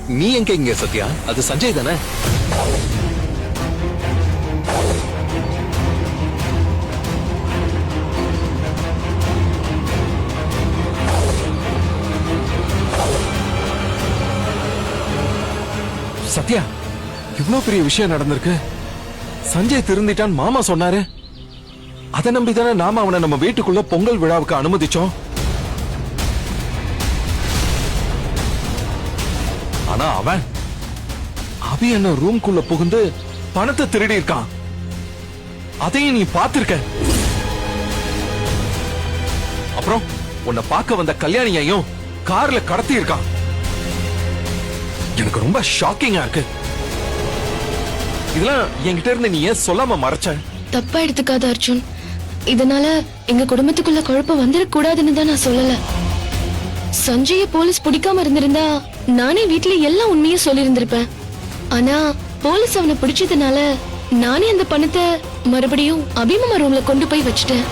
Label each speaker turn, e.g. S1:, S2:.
S1: நீ எங்க இங்க சத்யா? அது சஞ்சய் தானே? சத்யா, இவ்வளவு பெரிய விஷயம் நடந்திருக்கு. சஞ்சய் திருந்திட்டான் மாமா சொன்னாரு. அதை நம்பிதானே நாம அவனை நம்ம வீட்டுக்குள்ள பொங்கல் விழாவுக்கு அனுமதிச்சோம். ஆனா அவன் என்ன ரூம்குள்ள புகுந்து பணத்தை திருடி இருக்கான். அதையும் நீ பார்த்திருக்க. அப்புறம் உன்னை பார்க்க வந்த கல்யாணியையும் கார்ல கடத்தி இருக்கான். எனக்கு ரொம்ப ஷாக்கிங்கா இருக்கு. இதெல்லாம் என்கிட்ட இருந்து நீ ஏன் சொல்லாம மறைச்ச?
S2: தப்பா எடுத்துக்காத அர்ஜுன். இதனால எங்க குடும்பத்துக்குள்ள குழப்பம் வந்துடக் கூடாதுன்னு தான் நான் சொல்லல. சஞ்சய போலீஸ் பிடிக்காம இருந்திருந்தா நானே வீட்டுல எல்லா உண்மையும் சொல்லியிருந்திருப்பேன். ஆனா போலீஸ் அவனை பிடிச்சதுனால நானே அந்த பணத்தை மறுபடியும் அபிமமா ரூம்ல கொண்டு போய் வச்சுட்டேன்.